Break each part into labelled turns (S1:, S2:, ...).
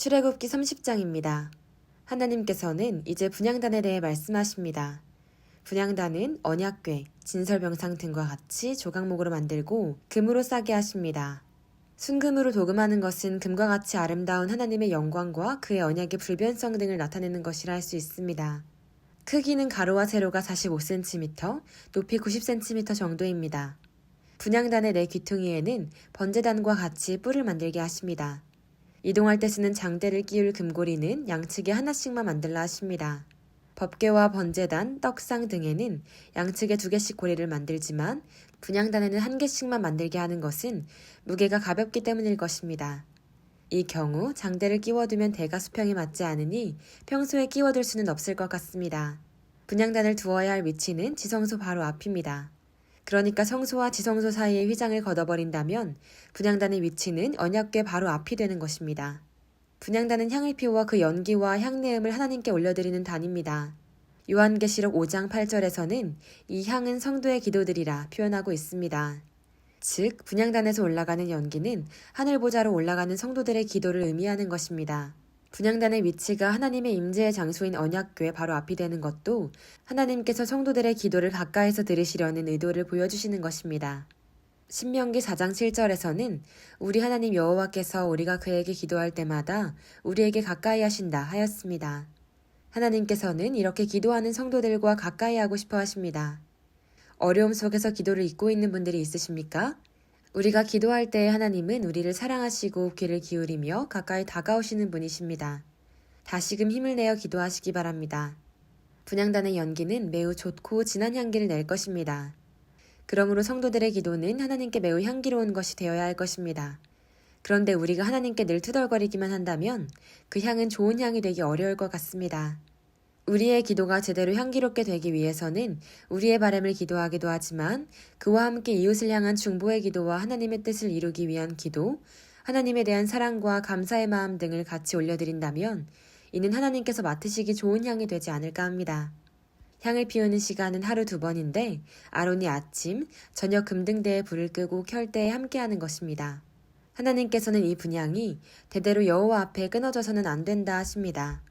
S1: 출애굽기 30장입니다. 하나님께서는 이제 분향단에 대해 말씀하십니다. 분향단은 언약궤, 진설병상 등과 같이 조각목으로 만들고 금으로 싸게 하십니다. 순금으로 도금하는 것은 금과 같이 아름다운 하나님의 영광과 그의 언약의 불변성 등을 나타내는 것이라 할 수 있습니다. 크기는 가로와 세로가 45cm, 높이 90cm 정도입니다. 분향단의 네 귀퉁이에는 번제단과 같이 뿔을 만들게 하십니다. 이동할 때 쓰는 장대를 끼울 금고리는 양측에 하나씩만 만들라 하십니다. 법궤와 번제단, 떡상 등에는 양측에 2개씩 고리를 만들지만 분향단에는 1개씩만 만들게 하는 것은 무게가 가볍기 때문일 것입니다. 이 경우 장대를 끼워두면 대가 수평에 맞지 않으니 평소에 끼워둘 수는 없을 것 같습니다. 분향단을 두어야 할 위치는 지성소 바로 앞입니다. 그러니까 성소와 지성소 사이의 휘장을 걷어버린다면 분향단의 위치는 언약궤 바로 앞이 되는 것입니다. 분향단은 향을 피우어 그 연기와 향내음을 하나님께 올려드리는 단입니다. 요한계시록 5장 8절에서는 이 향은 성도의 기도들이라 표현하고 있습니다. 즉, 분향단에서 올라가는 연기는 하늘보좌로 올라가는 성도들의 기도를 의미하는 것입니다. 분향단의 위치가 하나님의 임재의 장소인 언약궤 바로 앞이 되는 것도 하나님께서 성도들의 기도를 가까이서 들으시려는 의도를 보여주시는 것입니다. 신명기 4장 7절에서는 우리 하나님 여호와께서 우리가 그에게 기도할 때마다 우리에게 가까이 하신다 하였습니다. 하나님께서는 이렇게 기도하는 성도들과 가까이 하고 싶어 하십니다. 어려움 속에서 기도를 잇고 있는 분들이 있으십니까? 우리가 기도할 때 하나님은 우리를 사랑하시고 귀를 기울이며 가까이 다가오시는 분이십니다. 다시금 힘을 내어 기도하시기 바랍니다. 분향단의 연기는 매우 좋고 진한 향기를 낼 것입니다. 그러므로 성도들의 기도는 하나님께 매우 향기로운 것이 되어야 할 것입니다. 그런데 우리가 하나님께 늘 투덜거리기만 한다면 그 향은 좋은 향이 되기 어려울 것 같습니다. 우리의 기도가 제대로 향기롭게 되기 위해서는 우리의 바람을 기도하기도 하지만 그와 함께 이웃을 향한 중보의 기도와 하나님의 뜻을 이루기 위한 기도, 하나님에 대한 사랑과 감사의 마음 등을 같이 올려드린다면 이는 하나님께서 맡으시기 좋은 향이 되지 않을까 합니다. 향을 피우는 시간은 하루 2번인데 아론이 아침, 저녁 금등대에 불을 끄고 켤 때에 함께하는 것입니다. 하나님께서는 이 분향이 대대로 여호와 앞에 끊어져서는 안 된다 하십니다.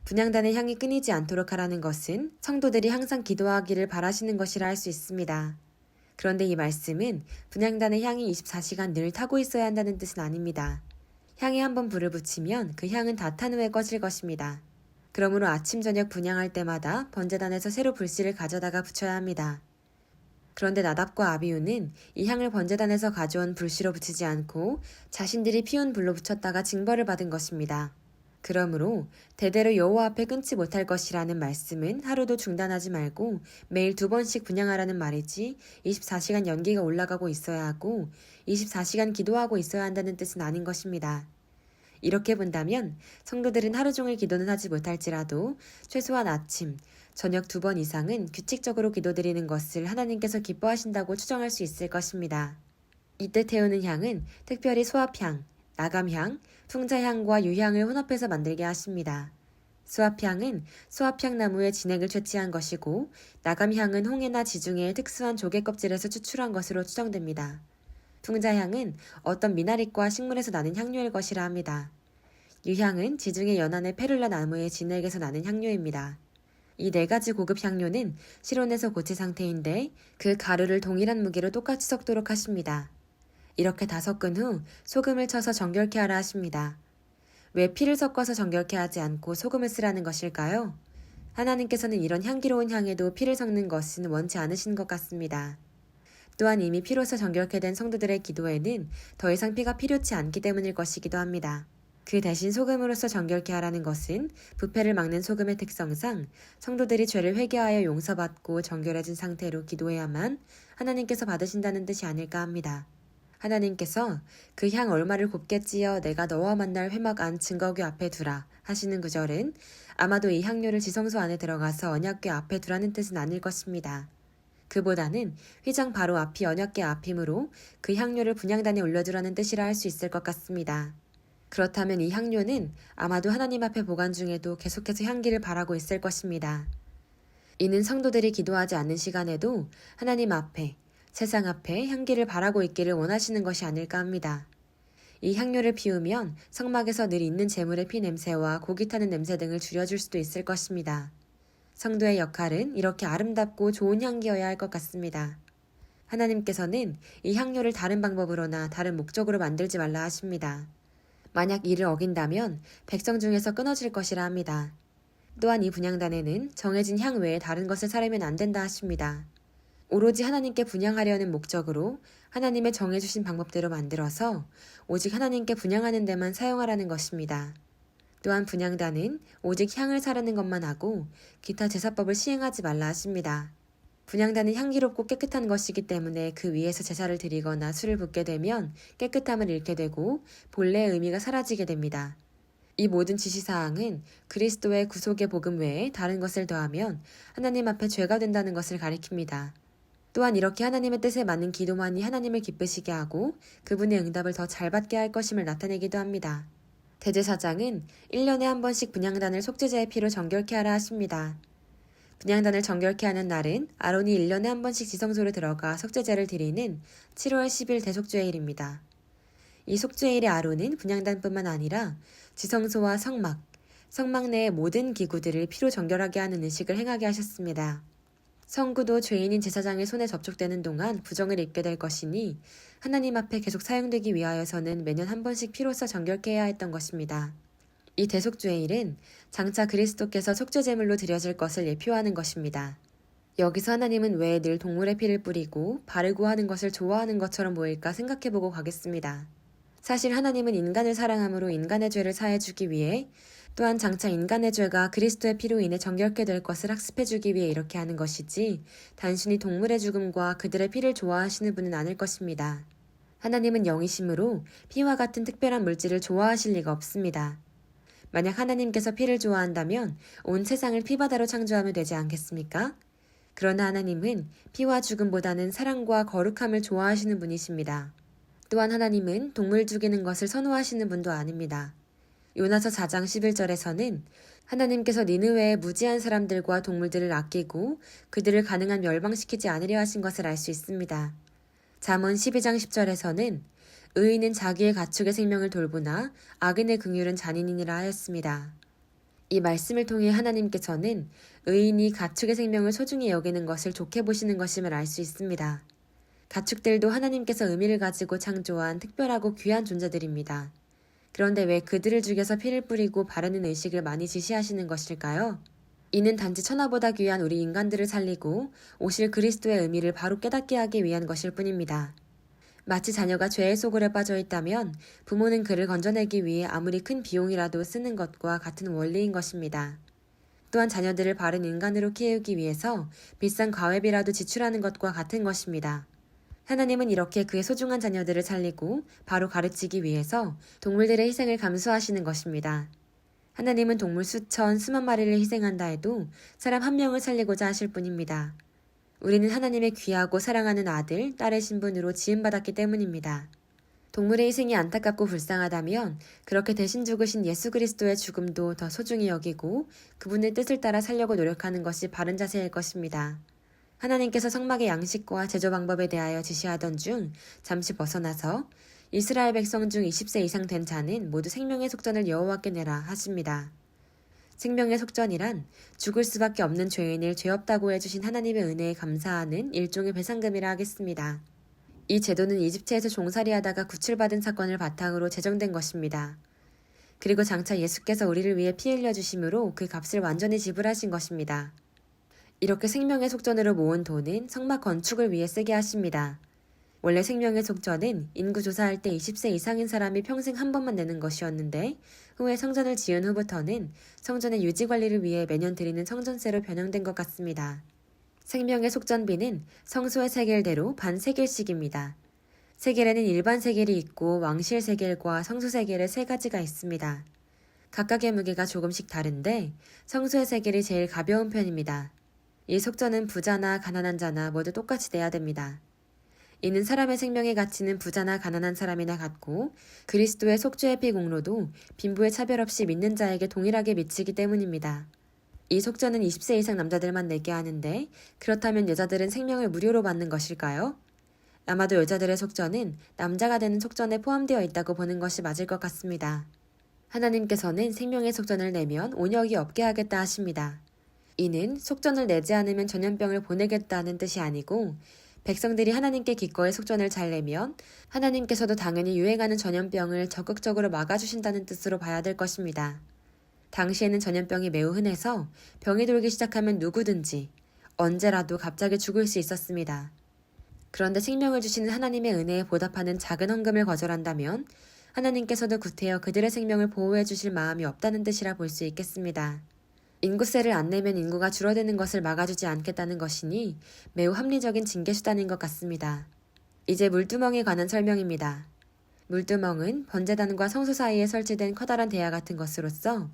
S1: 분향단의 향이 끊이지 않도록 하라는 것은 성도들이 항상 기도하기를 바라시는 것이라 할 수 있습니다. 그런데 이 말씀은 분향단의 향이 24시간 늘 타고 있어야 한다는 뜻은 아닙니다. 향에 한번 불을 붙이면 그 향은 다 탄 후에 꺼질 것입니다. 그러므로 아침 저녁 분향할 때마다 번제단에서 새로 불씨를 가져다가 붙여야 합니다. 그런데 나답과 아비후는 이 향을 번제단에서 가져온 불씨로 붙이지 않고 자신들이 피운 불로 붙였다가 징벌을 받은 것입니다. 그러므로 대대로 여호와 앞에 끊지 못할 것이라는 말씀은 하루도 중단하지 말고 매일 2번씩 분향하라는 말이지 24시간 연기가 올라가고 있어야 하고 24시간 기도하고 있어야 한다는 뜻은 아닌 것입니다. 이렇게 본다면 성도들은 하루 종일 기도는 하지 못할지라도 최소한 아침, 저녁 2번 이상은 규칙적으로 기도드리는 것을 하나님께서 기뻐하신다고 추정할 수 있을 것입니다. 이때 태우는 향은 특별히 소합향, 나감향, 풍자향과 유향을 혼합해서 만들게 하십니다. 수합향은 수합향 나무의 진액을 채취한 것이고 나감향은 홍해나 지중해의 특수한 조개 껍질에서 추출한 것으로 추정됩니다. 풍자향은 어떤 미나릿과 식물에서 나는 향료일 것이라 합니다. 유향은 지중해 연안의 페룰라 나무의 진액에서 나는 향료입니다. 이 4가지 고급 향료는 실온에서 고체 상태인데 그 가루를 동일한 무게로 똑같이 섞도록 하십니다. 이렇게 다 섞은 후 소금을 쳐서 정결케 하라 하십니다. 왜 피를 섞어서 정결케 하지 않고 소금을 쓰라는 것일까요? 하나님께서는 이런 향기로운 향에도 피를 섞는 것은 원치 않으신 것 같습니다. 또한 이미 피로서 정결케 된 성도들의 기도에는 더 이상 피가 필요치 않기 때문일 것이기도 합니다. 그 대신 소금으로서 정결케 하라는 것은 부패를 막는 소금의 특성상 성도들이 죄를 회개하여 용서받고 정결해진 상태로 기도해야만 하나님께서 받으신다는 뜻이 아닐까 합니다. 하나님께서 그 향 얼마를 곱게 찌어 내가 너와 만날 회막 안 증거궤 앞에 두라 하시는 구절은 아마도 이 향료를 지성소 안에 들어가서 언약궤 앞에 두라는 뜻은 아닐 것입니다. 그보다는 휘장 바로 앞이 언약궤 앞이므로 그 향료를 분향단에 올려두라는 뜻이라 할 수 있을 것 같습니다. 그렇다면 이 향료는 아마도 하나님 앞에 보관 중에도 계속해서 향기를 발하고 있을 것입니다. 이는 성도들이 기도하지 않는 시간에도 하나님 앞에, 세상 앞에 향기를 발하고 있기를 원하시는 것이 아닐까 합니다. 이 향료를 피우면 성막에서 늘 있는 재물의 피 냄새와 고기 타는 냄새 등을 줄여줄 수도 있을 것입니다. 성도의 역할은 이렇게 아름답고 좋은 향기여야 할 것 같습니다. 하나님께서는 이 향료를 다른 방법으로나 다른 목적으로 만들지 말라 하십니다. 만약 이를 어긴다면 백성 중에서 끊어질 것이라 합니다. 또한 이 분향단에는 정해진 향 외에 다른 것을 사려면 안 된다 하십니다. 오로지 하나님께 분향하려는 목적으로 하나님의 정해주신 방법대로 만들어서 오직 하나님께 분향하는 데만 사용하라는 것입니다. 또한 분향단은 오직 향을 사르는 것만 하고 기타 제사법을 시행하지 말라 하십니다. 분향단은 향기롭고 깨끗한 것이기 때문에 그 위에서 제사를 드리거나 술을 붓게 되면 깨끗함을 잃게 되고 본래의 의미가 사라지게 됩니다. 이 모든 지시사항은 그리스도의 구속의 복음 외에 다른 것을 더하면 하나님 앞에 죄가 된다는 것을 가리킵니다. 또한 이렇게 하나님의 뜻에 맞는 기도만이 하나님을 기쁘시게 하고 그분의 응답을 더 잘 받게 할 것임을 나타내기도 합니다. 대제사장은 1년에 한 번씩 분향단을 속죄제의 피로 정결케 하라 하십니다. 분향단을 정결케 하는 날은 아론이 1년에 한 번씩 지성소로 들어가 속죄제를 드리는 7월 10일 대속죄일입니다. 이 속죄일에 아론은 분향단뿐만 아니라 지성소와 성막 내의 모든 기구들을 피로 정결하게 하는 의식을 행하게 하셨습니다. 성구도 죄인인 제사장의 손에 접촉되는 동안 부정을 입게 될 것이니 하나님 앞에 계속 사용되기 위하여서는 매년 한 번씩 피로써 정결케 해야 했던 것입니다. 이 대속죄일은 장차 그리스도께서 속죄제물로 드려질 것을 예표하는 것입니다. 여기서 하나님은 왜 늘 동물의 피를 뿌리고 바르고 하는 것을 좋아하는 것처럼 보일까 생각해보고 가겠습니다. 사실 하나님은 인간을 사랑함으로 인간의 죄를 사해주기 위해 또한 장차 인간의 죄가 그리스도의 피로 인해 정결케 될 것을 학습해주기 위해 이렇게 하는 것이지 단순히 동물의 죽음과 그들의 피를 좋아하시는 분은 아닐 것입니다. 하나님은 영이심으로 피와 같은 특별한 물질을 좋아하실 리가 없습니다. 만약 하나님께서 피를 좋아한다면 온 세상을 피바다로 창조하면 되지 않겠습니까? 그러나 하나님은 피와 죽음보다는 사랑과 거룩함을 좋아하시는 분이십니다. 또한 하나님은 동물 죽이는 것을 선호하시는 분도 아닙니다. 요나서 4장 11절에서는 하나님께서 니느웨의 무지한 사람들과 동물들을 아끼고 그들을 가능한 멸망시키지 않으려 하신 것을 알 수 있습니다. 잠언 12장 10절에서는 의인은 자기의 가축의 생명을 돌보나 악인의 긍휼은 잔인이니라 하였습니다. 이 말씀을 통해 하나님께서는 의인이 가축의 생명을 소중히 여기는 것을 좋게 보시는 것임을 알 수 있습니다. 가축들도 하나님께서 의미를 가지고 창조한 특별하고 귀한 존재들입니다. 그런데 왜 그들을 죽여서 피를 뿌리고 바르는 의식을 많이 지시하시는 것일까요? 이는 단지 천하보다 귀한 우리 인간들을 살리고 오실 그리스도의 의미를 바로 깨닫게 하기 위한 것일 뿐입니다. 마치 자녀가 죄의 소굴에 빠져 있다면 부모는 그를 건져내기 위해 아무리 큰 비용이라도 쓰는 것과 같은 원리인 것입니다. 또한 자녀들을 바른 인간으로 키우기 위해서 비싼 과외비라도 지출하는 것과 같은 것입니다. 하나님은 이렇게 그의 소중한 자녀들을 살리고 바로 가르치기 위해서 동물들의 희생을 감수하시는 것입니다. 하나님은 동물 수천, 수만 마리를 희생한다 해도 사람 한 명을 살리고자 하실 뿐입니다. 우리는 하나님의 귀하고 사랑하는 아들, 딸의 신분으로 지음받았기 때문입니다. 동물의 희생이 안타깝고 불쌍하다면 그렇게 대신 죽으신 예수 그리스도의 죽음도 더 소중히 여기고 그분의 뜻을 따라 살려고 노력하는 것이 바른 자세일 것입니다. 하나님께서 성막의 양식과 제조 방법에 대하여 지시하던 중 잠시 벗어나서 이스라엘 백성 중 20세 이상 된 자는 모두 생명의 속전을 여호와께 내라 하십니다. 생명의 속전이란 죽을 수밖에 없는 죄인을 죄 없다고 해주신 하나님의 은혜에 감사하는 일종의 배상금이라 하겠습니다. 이 제도는 이집트에서 종살이하다가 구출받은 사건을 바탕으로 제정된 것입니다. 그리고 장차 예수께서 우리를 위해 피 흘려주심으로 그 값을 완전히 지불하신 것입니다. 이렇게 생명의 속전으로 모은 돈은 성막 건축을 위해 쓰게 하십니다. 원래 생명의 속전은 인구 조사할 때 20세 이상인 사람이 평생 한 번만 내는 것이었는데 후에 성전을 지은 후부터는 성전의 유지 관리를 위해 매년 드리는 성전세로 변형된 것 같습니다. 생명의 속전비는 성소의 세겔대로 반 세겔씩입니다. 세겔에는 일반 세겔이 있고 왕실 세겔과 성소 세겔의 세 가지가 있습니다. 각각의 무게가 조금씩 다른데 성소의 세겔이 제일 가벼운 편입니다. 이 속전은 부자나 가난한 자나 모두 똑같이 내야 됩니다. 이는 사람의 생명의 가치는 부자나 가난한 사람이나 같고 그리스도의 속죄의 피 공로도 빈부의 차별 없이 믿는 자에게 동일하게 미치기 때문입니다. 이 속전은 20세 이상 남자들만 내게 하는데 그렇다면 여자들은 생명을 무료로 받는 것일까요? 아마도 여자들의 속전은 남자가 되는 속전에 포함되어 있다고 보는 것이 맞을 것 같습니다. 하나님께서는 생명의 속전을 내면 온역이 없게 하겠다 하십니다. 이는 속전을 내지 않으면 전염병을 보내겠다는 뜻이 아니고 백성들이 하나님께 기꺼이 속전을 잘 내면 하나님께서도 당연히 유행하는 전염병을 적극적으로 막아주신다는 뜻으로 봐야 될 것입니다. 당시에는 전염병이 매우 흔해서 병이 돌기 시작하면 누구든지 언제라도 갑자기 죽을 수 있었습니다. 그런데 생명을 주시는 하나님의 은혜에 보답하는 작은 헌금을 거절한다면 하나님께서도 구태여 그들의 생명을 보호해 주실 마음이 없다는 뜻이라 볼 수 있겠습니다. 인구세를 안 내면 인구가 줄어드는 것을 막아주지 않겠다는 것이니 매우 합리적인 징계수단인 것 같습니다. 이제 물두멍에 관한 설명입니다. 물두멍은 번제단과 성소 사이에 설치된 커다란 대야 같은 것으로서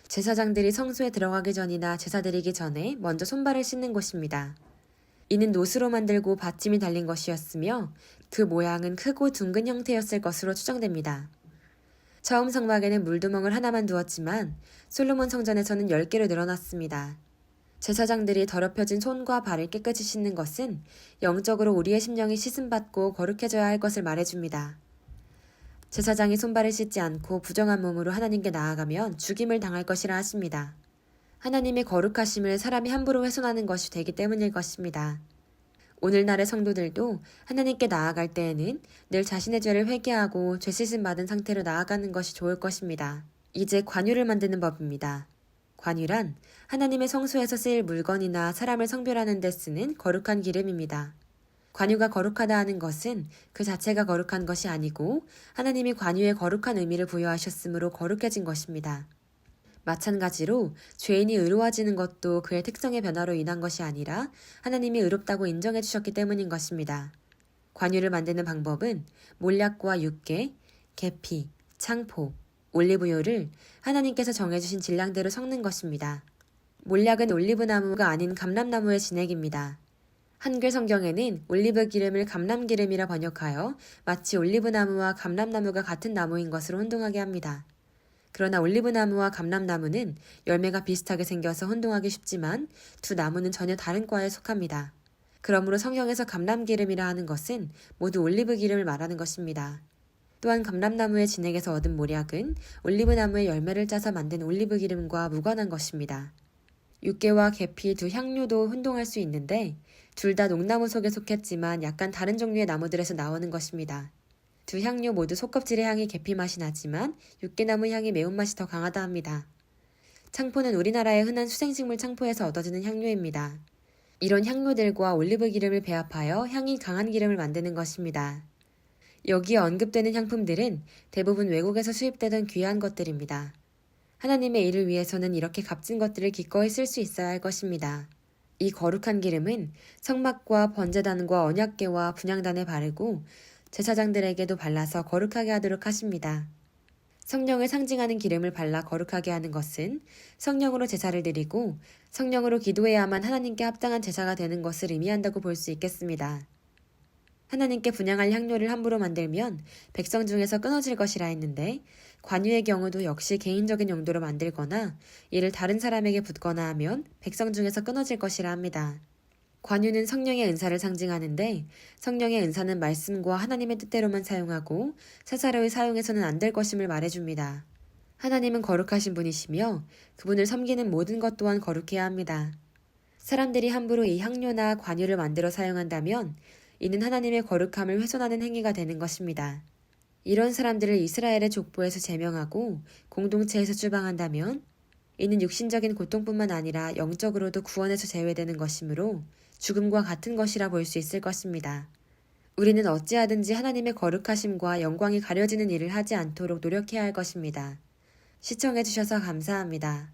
S1: 제사장들이 성소에 들어가기 전이나 제사 드리기 전에 먼저 손발을 씻는 곳입니다. 이는 노스로 만들고 받침이 달린 것이었으며 그 모양은 크고 둥근 형태였을 것으로 추정됩니다. 처음 성막에는 물두멍을 하나만 두었지만 솔로몬 성전에서는 10개로 늘어났습니다. 제사장들이 더럽혀진 손과 발을 깨끗이 씻는 것은 영적으로 우리의 심령이 씻음받고 거룩해져야 할 것을 말해줍니다. 제사장이 손발을 씻지 않고 부정한 몸으로 하나님께 나아가면 죽임을 당할 것이라 하십니다. 하나님의 거룩하심을 사람이 함부로 훼손하는 것이 되기 때문일 것입니다. 오늘날의 성도들도 하나님께 나아갈 때에는 늘 자신의 죄를 회개하고 죄 씻음 받은 상태로 나아가는 것이 좋을 것입니다. 이제 관유를 만드는 법입니다. 관유란 하나님의 성소에서 쓰일 물건이나 사람을 성별하는 데 쓰는 거룩한 기름입니다. 관유가 거룩하다 하는 것은 그 자체가 거룩한 것이 아니고 하나님이 관유에 거룩한 의미를 부여하셨으므로 거룩해진 것입니다. 마찬가지로 죄인이 의로워지는 것도 그의 특성의 변화로 인한 것이 아니라 하나님이 의롭다고 인정해 주셨기 때문인 것입니다. 관유를 만드는 방법은 몰약과 육개, 계피, 창포, 올리브유를 하나님께서 정해주신 질량대로 섞는 것입니다. 몰약은 올리브나무가 아닌 감람나무의 진액입니다. 한글 성경에는 올리브 기름을 감람기름이라 번역하여 마치 올리브나무와 감람나무가 같은 나무인 것으로 혼동하게 합니다. 그러나 올리브나무와 감람나무는 열매가 비슷하게 생겨서 혼동하기 쉽지만 두 나무는 전혀 다른 과에 속합니다. 그러므로 성경에서 감람기름이라 하는 것은 모두 올리브 기름을 말하는 것입니다. 또한 감람나무의 진액에서 얻은 몰약은 올리브나무의 열매를 짜서 만든 올리브 기름과 무관한 것입니다. 육개와 계피 두 향료도 혼동할 수 있는데 둘 다 녹나무 속에 속했지만 약간 다른 종류의 나무들에서 나오는 것입니다. 두 향료 모두 속껍질의 향이 계피 맛이 나지만 육개나무 향이 매운맛이 더 강하다 합니다. 창포는 우리나라의 흔한 수생식물 창포에서 얻어지는 향료입니다. 이런 향료들과 올리브 기름을 배합하여 향이 강한 기름을 만드는 것입니다. 여기에 언급되는 향품들은 대부분 외국에서 수입되던 귀한 것들입니다. 하나님의 일을 위해서는 이렇게 값진 것들을 기꺼이 쓸 수 있어야 할 것입니다. 이 거룩한 기름은 성막과 번제단과 언약궤와 분향단에 바르고 제사장들에게도 발라서 거룩하게 하도록 하십니다. 성령을 상징하는 기름을 발라 거룩하게 하는 것은 성령으로 제사를 드리고 성령으로 기도해야만 하나님께 합당한 제사가 되는 것을 의미한다고 볼 수 있겠습니다. 하나님께 분향할 향료를 함부로 만들면 백성 중에서 끊어질 것이라 했는데 관유의 경우도 역시 개인적인 용도로 만들거나 이를 다른 사람에게 붓거나 하면 백성 중에서 끊어질 것이라 합니다. 관유는 성령의 은사를 상징하는데 성령의 은사는 말씀과 하나님의 뜻대로만 사용하고 사사로이 사용해서는 안 될 것임을 말해줍니다. 하나님은 거룩하신 분이시며 그분을 섬기는 모든 것 또한 거룩해야 합니다. 사람들이 함부로 이 향료나 관유를 만들어 사용한다면 이는 하나님의 거룩함을 훼손하는 행위가 되는 것입니다. 이런 사람들을 이스라엘의 족보에서 제명하고 공동체에서 추방한다면 이는 육신적인 고통뿐만 아니라 영적으로도 구원에서 제외되는 것이므로 죽음과 같은 것이라 볼 수 있을 것입니다. 우리는 어찌하든지 하나님의 거룩하심과 영광이 가려지는 일을 하지 않도록 노력해야 할 것입니다. 시청해주셔서 감사합니다.